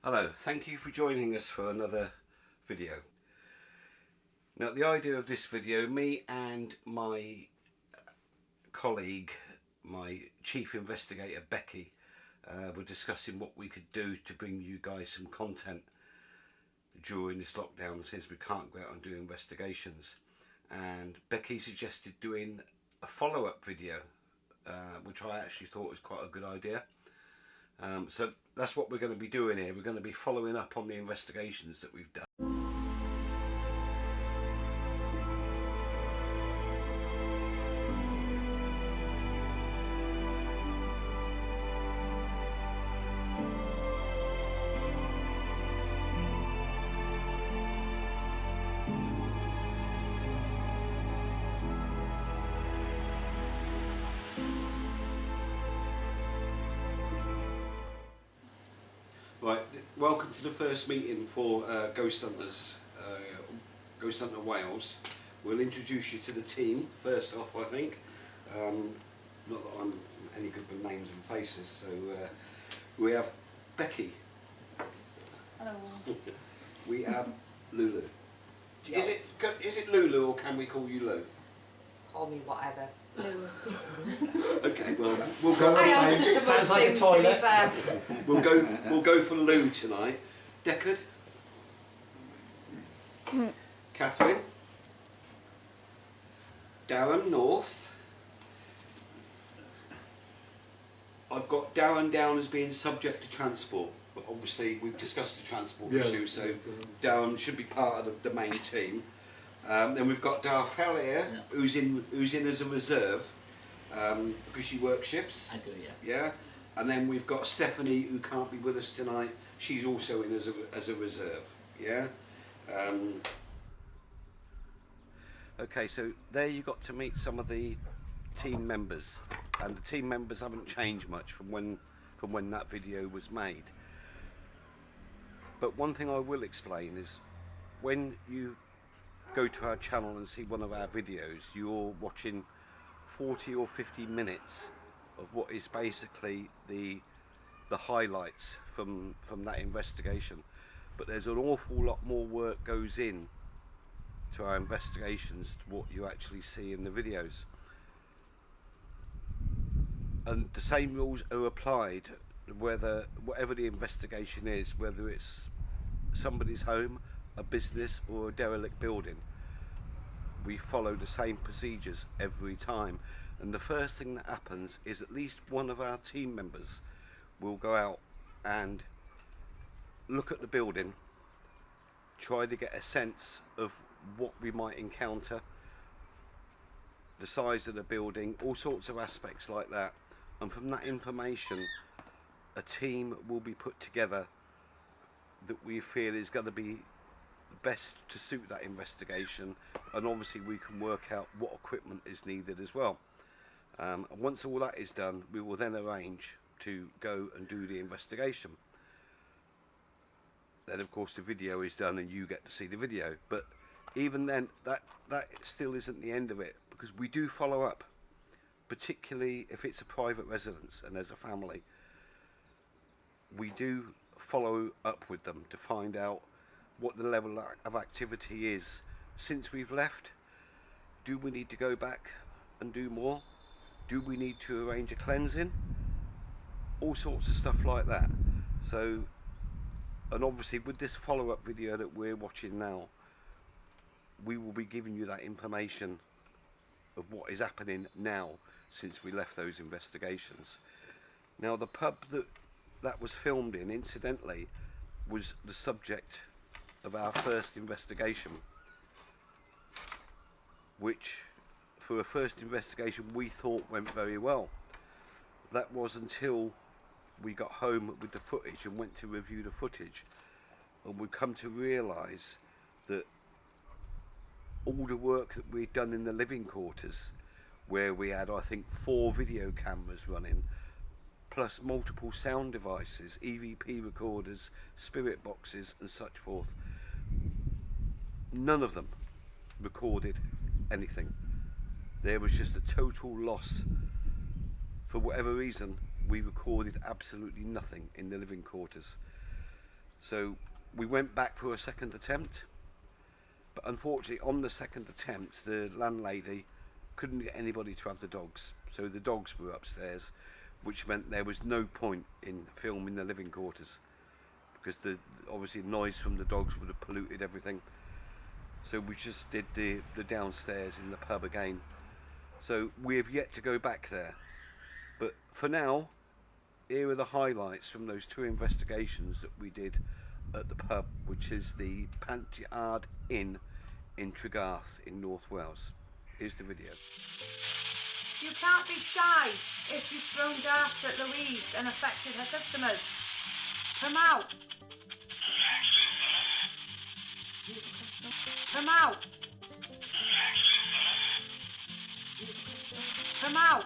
Hello, thank you for joining us for another video. Now the idea of this video, me and my colleague, my chief investigator Becky, were discussing what we could do to bring you guys some content during this lockdown since we can't go out and do investigations. And Becky suggested doing a follow-up video, which I actually thought was quite a good idea. So that's what we're going to be doing here. We're going to be following up on the investigations that we've done. Right, welcome to the first meeting for Ghosthunters, Ghosthunter Wales. We'll introduce you to the team first off, I think. Not that I'm any good with names and faces, so we have Becky. Hello. We have Lulu. Is it Lulu or can we call you Lou? Call me whatever. Okay, well we'll go. I answer to most like a things, toilet. to be fair. We'll go for Lou tonight. Deckard. Catherine. Darren North. I've got Darren down as being subject to transport, but obviously we've discussed the transport issue, so Darren should be part of the main team. Then we've got Darfel here, who's in as a reserve, because she works shifts. I do, yeah. Yeah, and then we've got Stephanie, who can't be with us tonight. She's also in as a reserve. Yeah. Okay, so there you got to meet some of the team members, and the team members haven't changed much from when that video was made. But one thing I will explain is when you go to our channel and see one of our videos, you're watching 40 or 50 minutes of what is basically the highlights from that investigation. But there's an awful lot more work goes in to our investigations to what you actually see in the videos. And the same rules are applied whatever the investigation is, whether it's somebody's home, a business or a derelict building. We follow the same procedures every time, and the first thing that happens is at least one of our team members will go out and look at the building, try to get a sense of what we might encounter, the size of the building, all sorts of aspects like that, and from that information a team will be put together that we feel is going to be best to suit that investigation, and obviously we can work out what equipment is needed as well. And once all that is done, we will then arrange to go and do the investigation. Then of course the video is done and you get to see the video, but even then that still isn't the end of it, because we do follow up, particularly if it's a private residence and there's a family. We do follow up with them to find out what the level of activity is since we've left. Do we need to go back and do more? Do we need to arrange a cleansing? All sorts of stuff like that. So, and obviously with this follow-up video that we're watching now, we will be giving you that information of what is happening now since we left those investigations. Now the pub that was filmed in, incidentally, was the subject of our first investigation, which for a first investigation we thought went very well. That was until we got home with the footage and went to review the footage, and we'd come to realise that all the work that we'd done in the living quarters, where we had I think 4 video cameras running, plus multiple sound devices, EVP recorders, spirit boxes and such forth, none of them recorded anything. There was just a total loss. For whatever reason, we recorded absolutely nothing in the living quarters. So we went back for a second attempt, but unfortunately on the second attempt the landlady couldn't get anybody to have the dogs, so the dogs were upstairs, which meant there was no point in filming the living quarters because the obviously noise from the dogs would have polluted everything. So we just did the downstairs in the pub again. So we have yet to go back there, but for now here are the highlights from those 2 investigations that we did at the pub, which is the Pantyard Inn in Tregarth in North Wales. Here's the video. You can't be shy if you've thrown darts at Louise and affected her customers. Come out. Come out. Come out.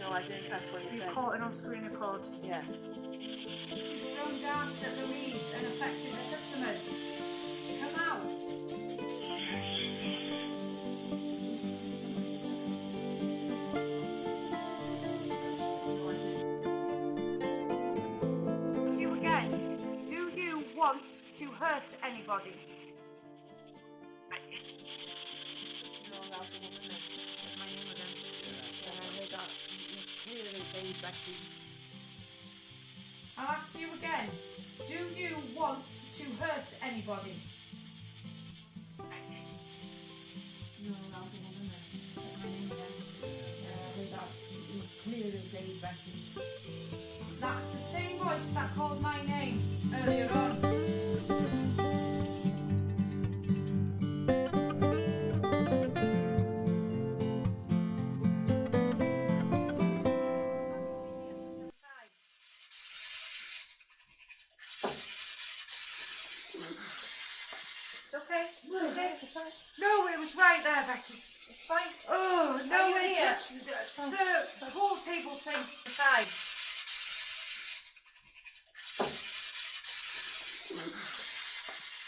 No, I didn't catch what you You said. caught it on screen record. Yeah. You've thrown darts at Louise and affected her customers. Come out. You again. Do you want to hurt anybody? No, that was a woman then. That's my name again. And I heard that you clearly say Becky. I'll ask you again. Do you want to hurt anybody? No, that was a woman then. That's my name again. I heard that you clearly say Becky. That's the same voice that called my name earlier on. It's okay. It's okay. No, it was right there, Becky. It's fine. Oh, Are no, you it here? touched the whole table thing. Time.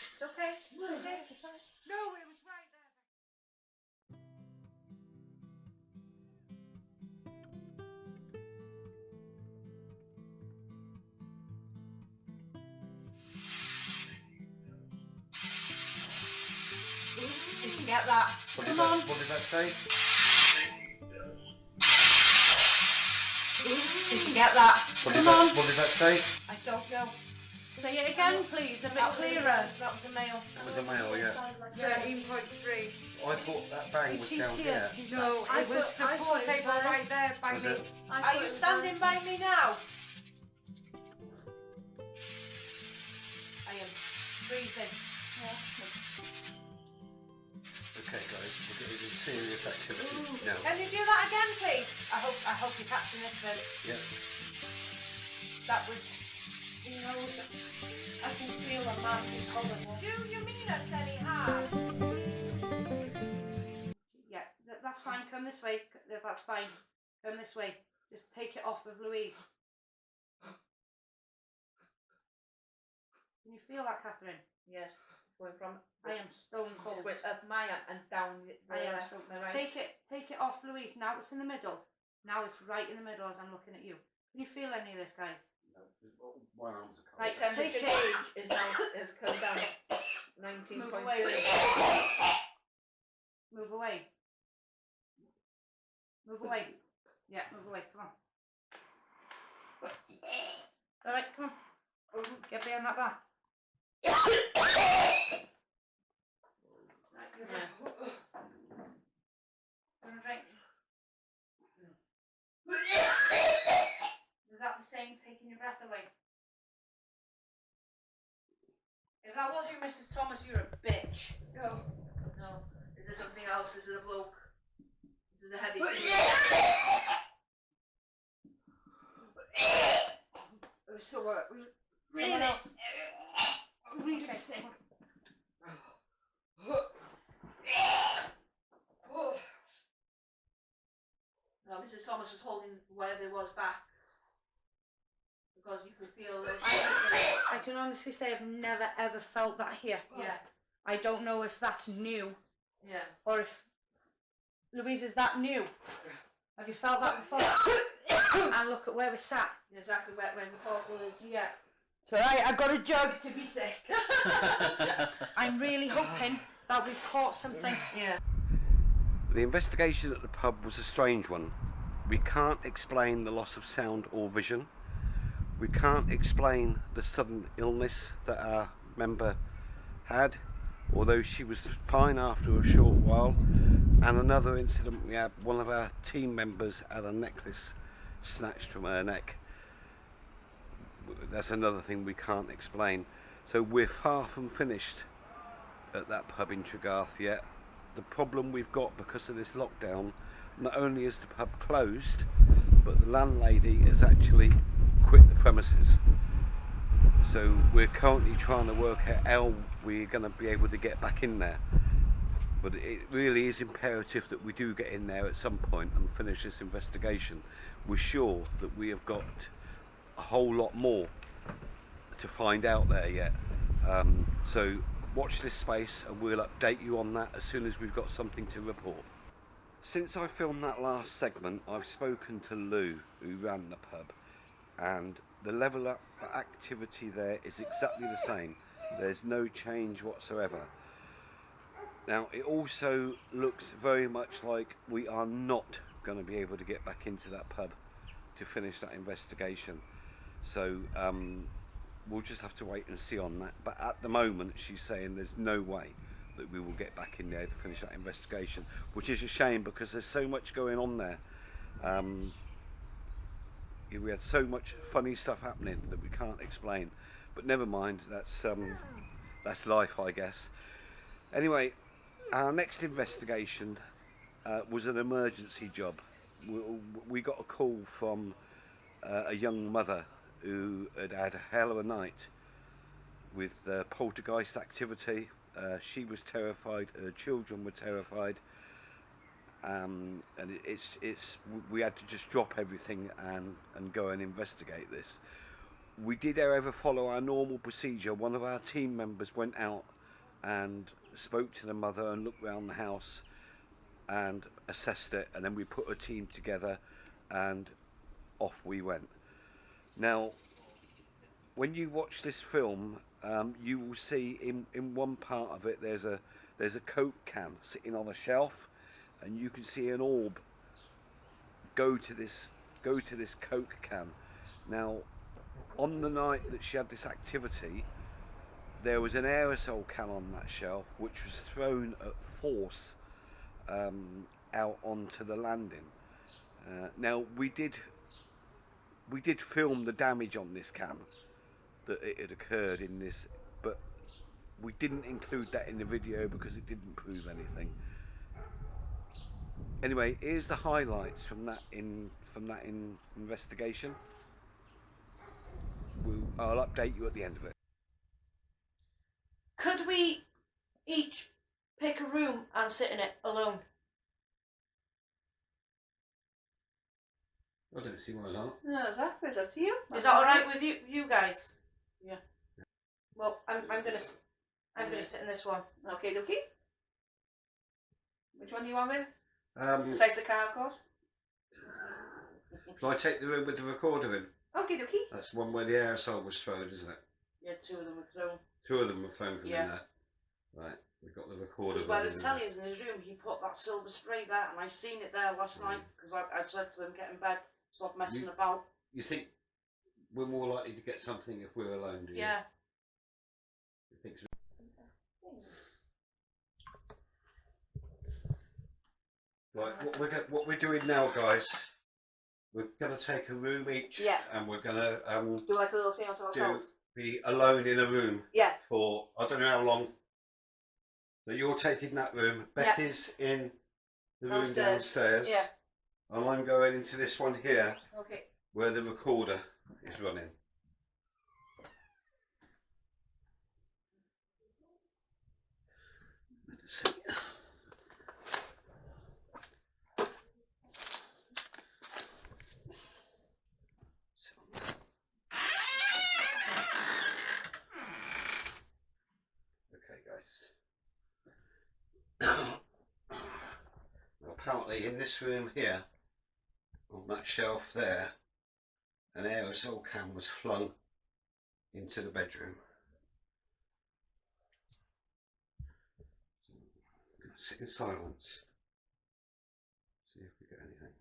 It's okay. It's okay. It's fine. No, it was right there. Did you get that? What Come on. What did that say? Did you get that? What Come on. What did that say? I don't know. Say it again, please, a bit clearer. That was a male. That was a male, yeah. 13.3. I thought that bang was down here. No, it was the pool table right there by Was me. it? Are you standing by me now? I am freezing. Okay, guys, we're getting some serious activity now. Can you do that again, please? I hope you're catching this bit. Yeah. That was. You know, I can feel a mark is horrible. Do you mean it's any hard? Yeah, that's fine. Come this way. That's fine. Come this way. Just take it off of Louise. Can you feel that, Catherine? Yes, going from. I am stone cold. It's with up my and down the I am left, stone my right. Take it off, Louise. Now it's in the middle. Now it's right in the middle as I'm looking at you. Can you feel any of this, guys? My arms are Right, cold. Temperature take it. gauge is now has come down 19.3. Move away. Move away. Move away. Yeah, move away. Come on. All right, come on. Get behind that bar. Right, you're Yeah. gonna drink. Is that the same, taking your breath away? If that was you, Mrs. Thomas, you're a bitch. No. No. Is there something else? Is it a bloke? Is it a heavy So Someone else? really stink. No, Mrs. Thomas was holding whatever it was back. Because you could feel those. I can honestly say I've never ever felt that here. Yeah, I don't know if that's new yeah. or if Louise is that new. Have you felt that before? And look at where we're sat. Exactly where the portal is. Yeah. It's alright, I've got a jug to be sick. I'm really hoping that we've caught something. Yeah. The investigation at the pub was a strange one. We can't explain the loss of sound or vision. We can't explain the sudden illness that our member had, although she was fine after a short while. And another incident, we had one of our team members had a necklace snatched from her neck. That's another thing we can't explain. So we're far from finished at that pub in Tregarth yet. The problem we've got because of this lockdown, not only is the pub closed, but the landlady has actually quit the premises. So we're currently trying to work out how we're going to be able to get back in there. But it really is imperative that we do get in there at some point and finish this investigation. We're sure that we have got a whole lot more to find out there yet. So watch this space and we'll update you on that as soon as we've got something to report. Since I filmed that last segment, I've spoken to Lou, who ran the pub, and the level of activity there is exactly the same. There's no change whatsoever. Now, it also looks very much like we are not going to be able to get back into that pub to finish that investigation. So we'll just have to wait and see on that. But at the moment, she's saying there's no way that we will get back in there to finish that investigation, which is a shame because there's so much going on there. We had so much funny stuff happening that we can't explain. But never mind, that's life, I guess. Anyway, our next investigation was an emergency job. We got a call from a young mother who had had a hell of a night with poltergeist activity. She was terrified, her children were terrified, and we had to just drop everything and go and investigate this. We did, however, follow our normal procedure. One of our team members went out and spoke to the mother and looked around the house and assessed it, and then we put a team together and off we went. Now, when you watch this film, you will see in one part of it there's a Coke can sitting on a shelf, and you can see an orb go to this Coke can. Now, on the night that she had this activity, there was an aerosol can on that shelf which was thrown at force out onto the landing. Now we did film the damage on this can that it had occurred in this, but we didn't include that in the video because it didn't prove anything. Anyway, here's the highlights from that investigation. I'll update you at the end of it. Could we each pick a room and sit in it alone? I don't see why not. No, exactly. It's up to you. Is that all right with you guys? Yeah. Well, I'm gonna sit in this one. Okay, dokie. Which one do you want with? Um, Besides the car, of course. Shall I take the room with the recorder in? Okay, dokie. That's the one where the aerosol was thrown, isn't it? Yeah, two of them were thrown. Two of them were thrown from Yeah. in there. Right, we've got the recorder. Because where the telly is in his room, he put that silver spray there, and I seen it there last night because I said to him, get in bed, stop messing about. You think we're more likely to get something if we're alone, do you? Yeah. You think so? Right, what we're doing now, guys, we're going to take a room each, Yeah. and we're going to Do like a little thing onto ourselves. be alone in a room Yeah. for I don't know how long. So you're taking that room, Becky's in the room downstairs, Yeah. and I'm going into this one here Okay. where the recorder is running. Let's see. Okay, guys. Well, apparently in this room here on that shelf there, an aerosol can was flung into the bedroom. Sit in silence. See if we get anything.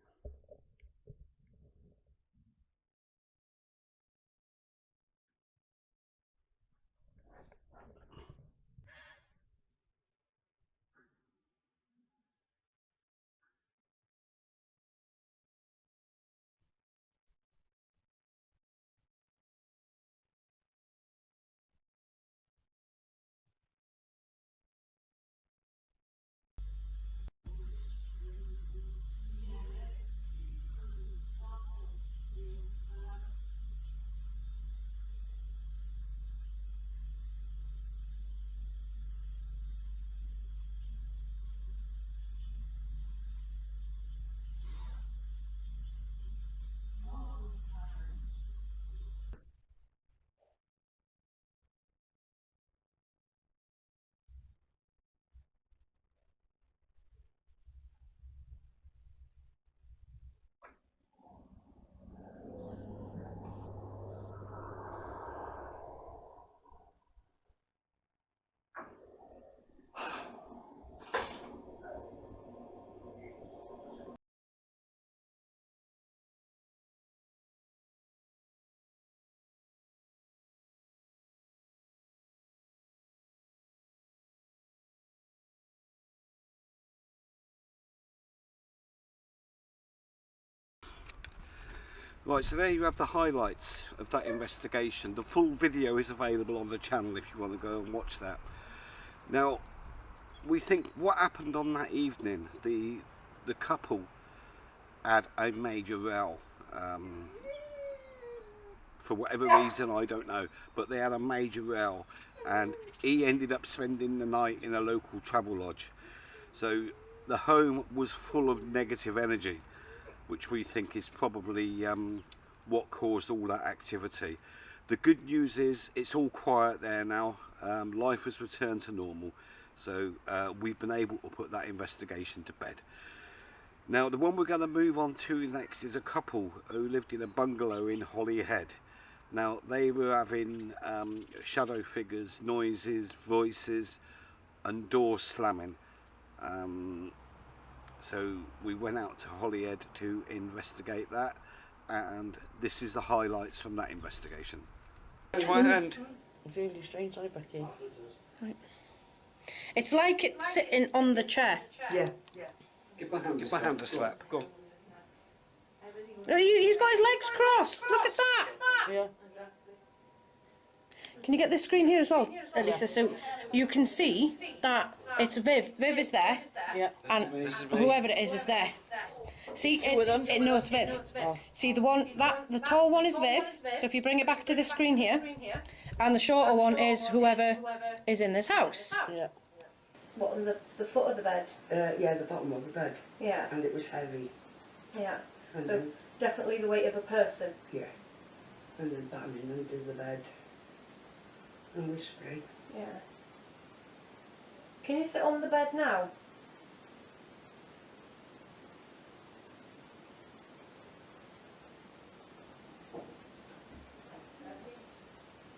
Right, so there you have the highlights of that investigation. The full video is available on the channel if you want to go and watch that. Now, we think what happened on that evening, the couple had a major row. For whatever reason, I don't know, but they had a major row, and he ended up spending the night in a local travel lodge. So the home was full of negative energy, which we think is probably what caused all that activity. The good news is it's all quiet there now. Life has returned to normal, so we've been able to put that investigation to bed. Now, the one we're going to move on to next is a couple who lived in a bungalow in Holyhead. Now, they were having shadow figures, noises, voices and doors slamming. So we went out to Holyhead to investigate that, and this is the highlights from that investigation. My hand. It's really strange, like Becky. Right. It's like it's sitting on the chair. Yeah. Give my hand a slap. Go on. Oh, he's got his legs crossed. Look at that. Yeah. Can you get this screen here as well, Elisa? So you can see that it's Viv. Viv is there, Yeah. and whoever it is there. See, it's Viv. Oh. See, the tall one is Viv. So if you bring it back to the screen here, and the shorter one is whoever is in this house. Yeah. What, on the foot of the bed? Yeah, the bottom of the bed, Yeah, and it was heavy, yeah. and So then, definitely the weight of a person. yeah, and then banging under the bed, and whispering. Yeah. Can you sit on the bed now?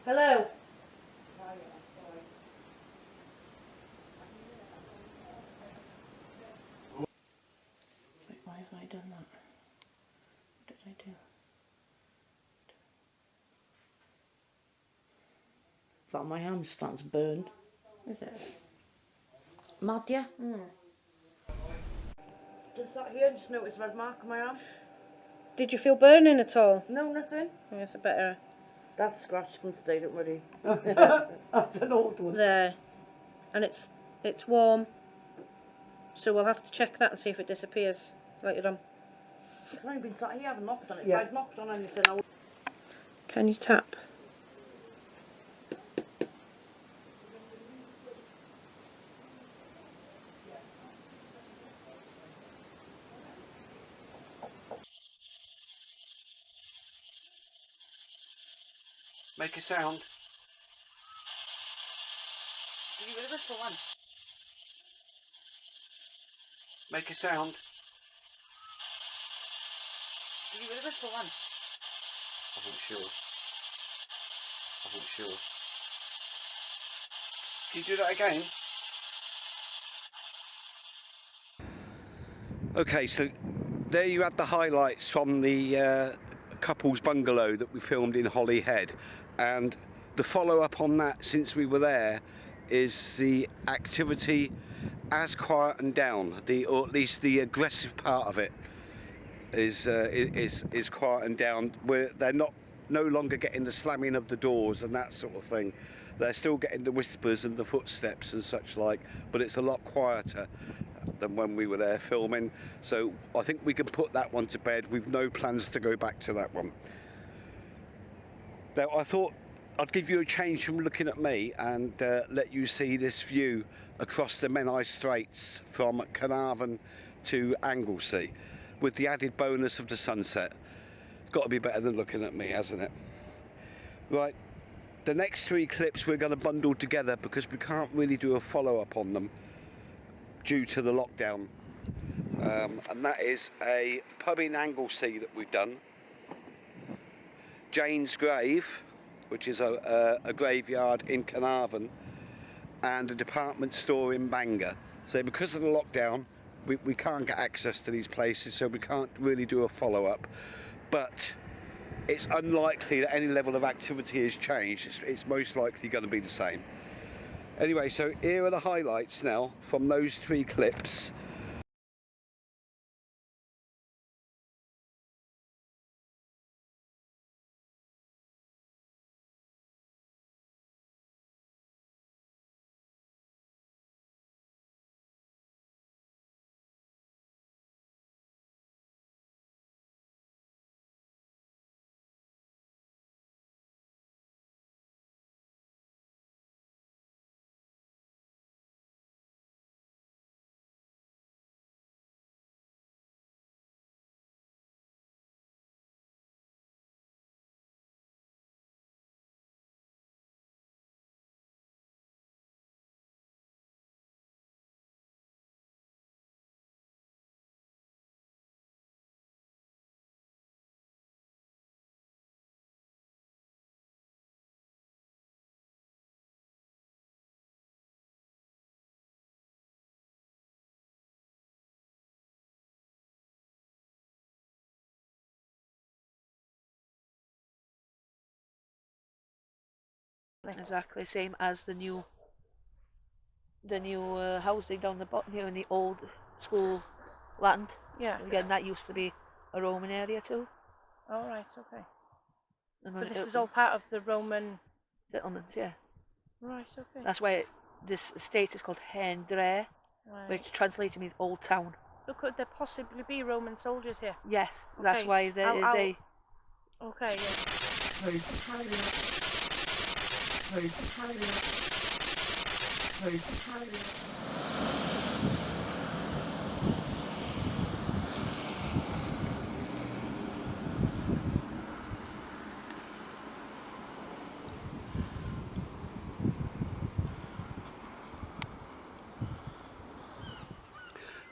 Hello? Wait, why have I done that? What did I do? That my arm's starting to burn. Is it? Mad, yeah? Does that here just notice a red mark on my arm? Did you feel burning at all? No, nothing. Yes, a better. That's scratched from today, don't worry. That's an old one. There, and it's warm. So we'll have to check that and see if it disappears later on. I've only been sat here, I haven't knocked on it. Yeah. If I'd knocked on anything, I would. Can you tap? Make a sound. Give you a whistle then. Make a sound. Did you really for one? I'm not sure. I'm not sure. Can you do that again? Okay, so there you had the highlights from the couple's bungalow that we filmed in Holyhead, and the follow-up on that since we were there is the activity has quietened down, or at least the aggressive part of it is quietened down. Where they're no longer getting the slamming of the doors and that sort of thing. They're still getting the whispers and the footsteps and such like, but it's a lot quieter than when we were there filming. So I think we can put that one to bed. We've no plans to go back to that one. Now I thought I'd give you a change from looking at me and let you see this view across the Menai Straits from Carnarvon to Anglesey, with the added bonus of the sunset. It's got to be better than looking at me, hasn't it? Right, the next 3 clips we're going to bundle together because we can't really do a follow-up on them due to the lockdown. And that is a pub in Anglesey that we've done, Jane's Grave, which is a graveyard in Carnarvon, and a department store in Bangor. So because of the lockdown, we can't get access to these places, so we can't really do a follow-up. But it's unlikely that any level of activity has changed. It's most likely going to be the same. Anyway, so here are the highlights now from those 3 clips. Exactly same as the new housing down the bottom here in the old school land. Yeah. Again, that used to be a Roman area too. All right. Okay. And But this is all part of the Roman settlements, yeah. Right. Okay. That's why this estate is called Hendre, Right. which translated means old town. But could there possibly be Roman soldiers here? Yes, that's Okay, why there is a. Okay. Yeah.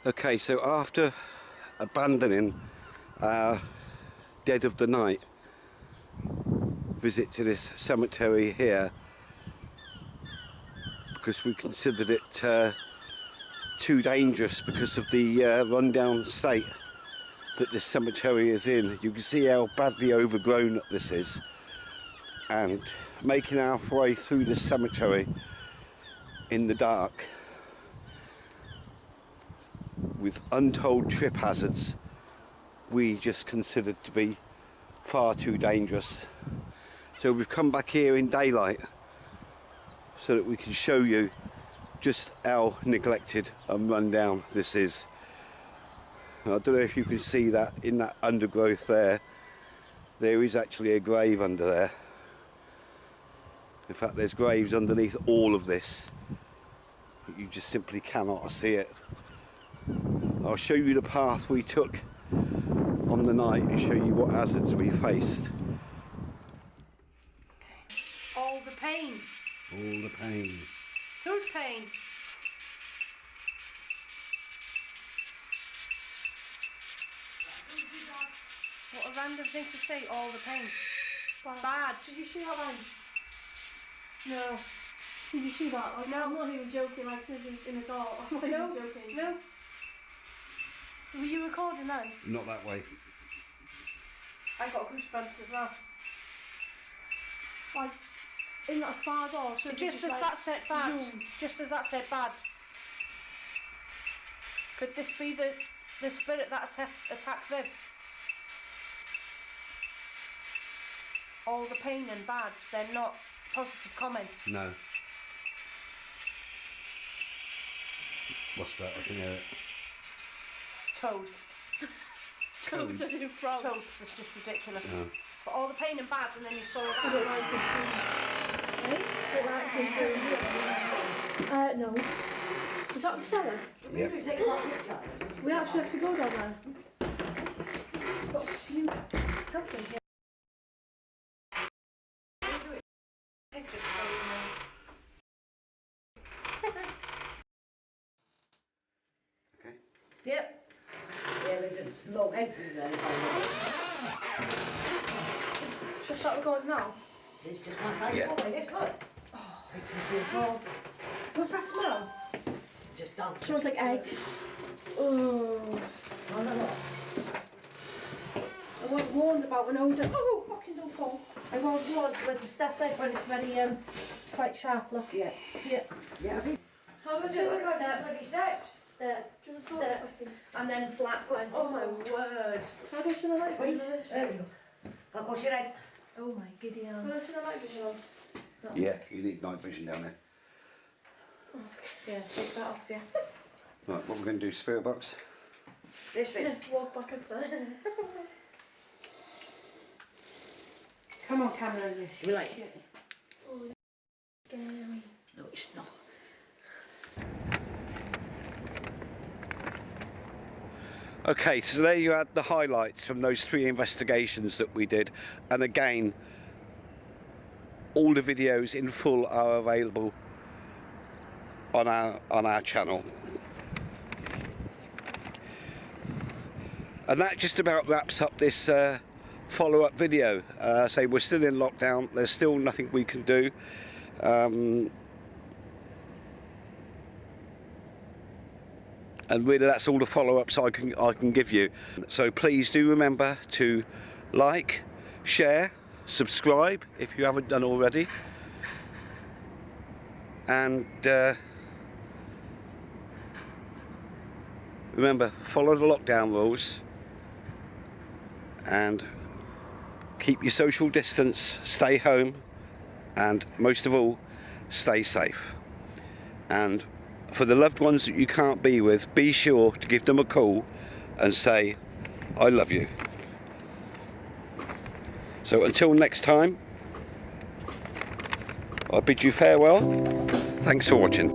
Okay, so after abandoning our dead of the night visit to this cemetery here, because we considered it too dangerous because of the rundown state that this cemetery is in. You can see how badly overgrown this is, and making our way through this cemetery in the dark with untold trip hazards, we just considered to be far too dangerous. So we've come back here in daylight so that we can show you just how neglected and run down this is. I don't know if you can see that in that undergrowth there. There is actually a grave under there. In fact, there's graves underneath all of this. You just simply cannot see it. I'll show you the path we took on the night and show you what hazards we faced. All the pain. All the pain. Whose pain? What a random thing to say, all the pain. Bad. Bad. Did you see that line? No. Did you see that? Like, No. I'm not even joking, like, sitting in a door. I'm not even joking. No. Were you recording then? Not that way. I got goosebumps as well. Like, in that far door. So Just as like, that said bad. zoom. Just as that said bad. Could this be the spirit that attacked Viv? All the pain and bad, they're not positive comments. No. What's that? I can hear it. Toads. Toads as in frogs. Toads, that's just ridiculous. No. But all the pain and bad, and then you saw I that. don't like this room. Eh? I don't like this room. No. Is that the cellar? Yep. We actually have to go down there. But you have to. Okay. Yep. Yeah, there's a long entrance there if I look. Should I start recording now? It's just my size Yeah. properly, this look. It's 2 feet tall. What's that smell? Just done. Smells like eggs. Oh. I don't know. I was warned about an odour. Oh, fucking don't fall. I was warned there's a step there, but it's very quite sharp. Look. Yeah. See it? Yeah, I think How much is look at it? that bloody steps. Step, Do you want to sort it? and then flat. Oh my word. How do I see the light Wait, vision on this? there we go. I'll wash your head. Oh my giddy Can I arms. see the light vision on? Yeah, you need night vision down there. Yeah, take that off, yeah. Right, what we're going to do, spirit box. This Yeah, thing. walk back up there. Come on, Cameron. You like it? Scary. No, it's not. Okay, so there you had the highlights from those 3 investigations that we did, and again, all the videos in full are available on our channel. And that just about wraps up this follow-up video. So we're still in lockdown. There's still nothing we can do. And really, that's all the follow-ups I can give you. So please do remember to like, share, subscribe if you haven't done already, and remember, follow the lockdown rules and keep your social distance, stay home, and most of all, stay safe. And for the loved ones that you can't be with, be sure to give them a call and say, I love you. So until next time, I bid you farewell. Thanks for watching.